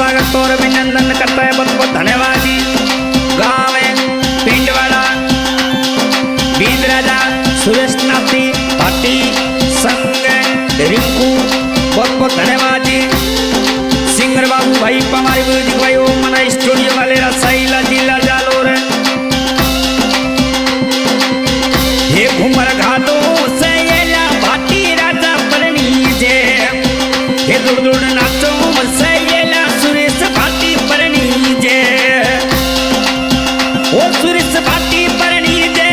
स्वागत और अभिनंदन करता है। बहुत बहुत धन्यवाद जी। गाँव है पिंडवाड़ा, बीज राजा सुरेश नाथी भाटी संग रिंकू, बहुत बहुत धन्यवाद जी। सिंगर बाबू भाई पमारी म्यूजिक भाई ओम मना स्टूडियो वाले रसाईला जिला जालोर। ये घूमर घाटो से येला भाटी राजा परनी जे, ये दुड़ दुड़ नाचो से येला सुरेश भाटी परनी जे, ओ सुरेश भाटी परनी जे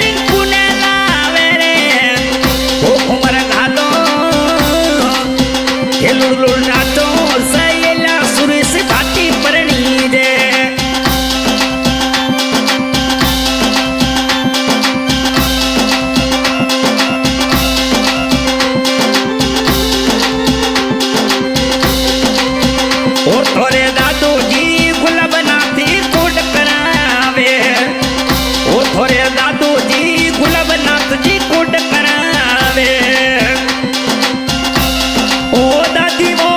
रिंकू ने लावे रे। ओ घूमर घाटो ये लुड़ लुड़ नाचो से येला सुरेश भाटी परनी जे। और थोड़े दादू जी गुलाब नाथी कोट करावे, और थोड़े दादू जी गुलाब नाथ जी कोट करावे। ओ दादी वो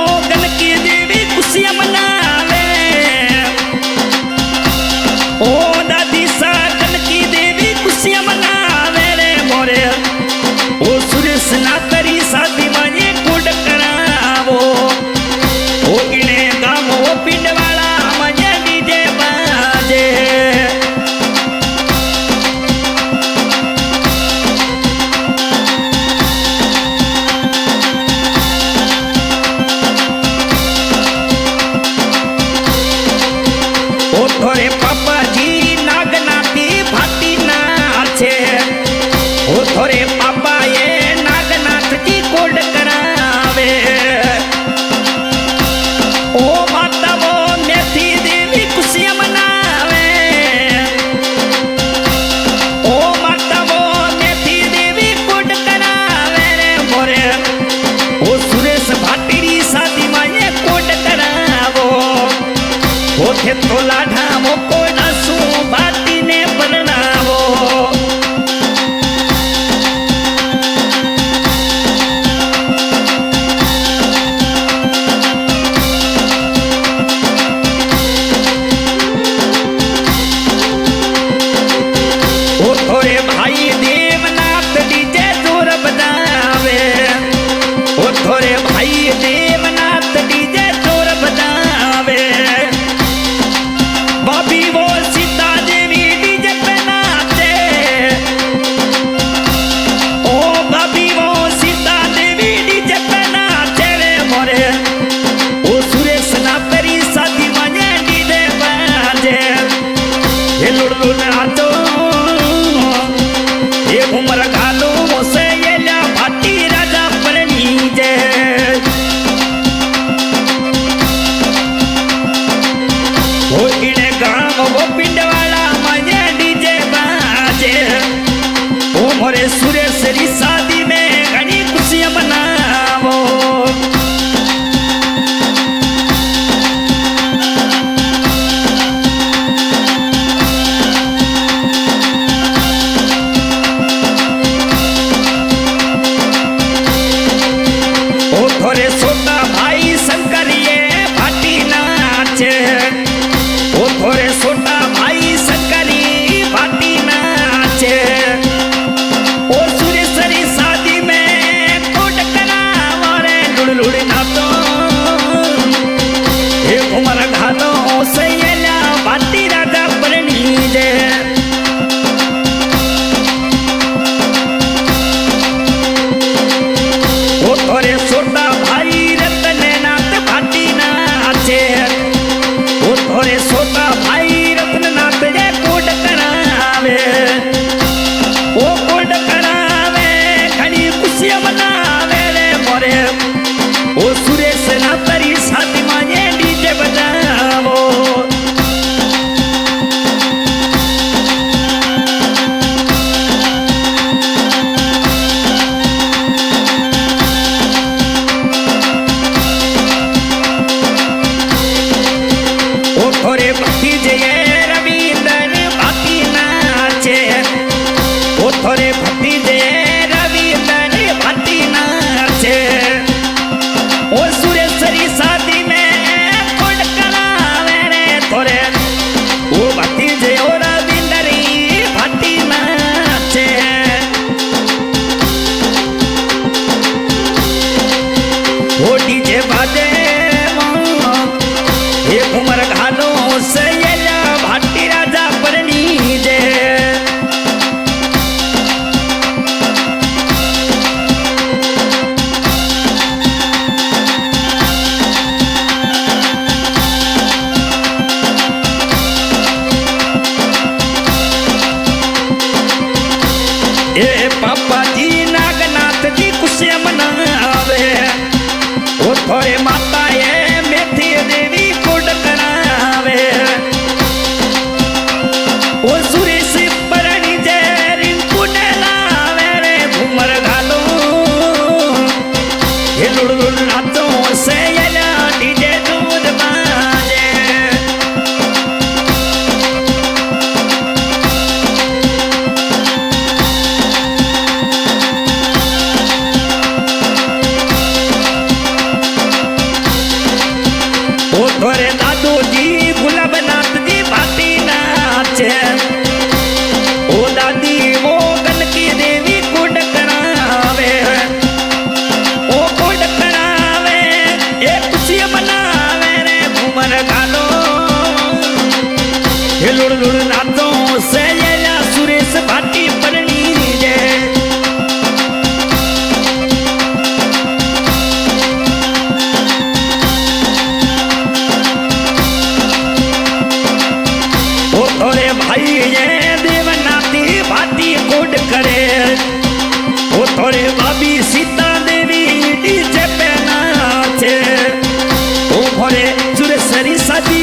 सीता देवी डीजे पे नाचे ओ भरे सुरेश्वरी सजी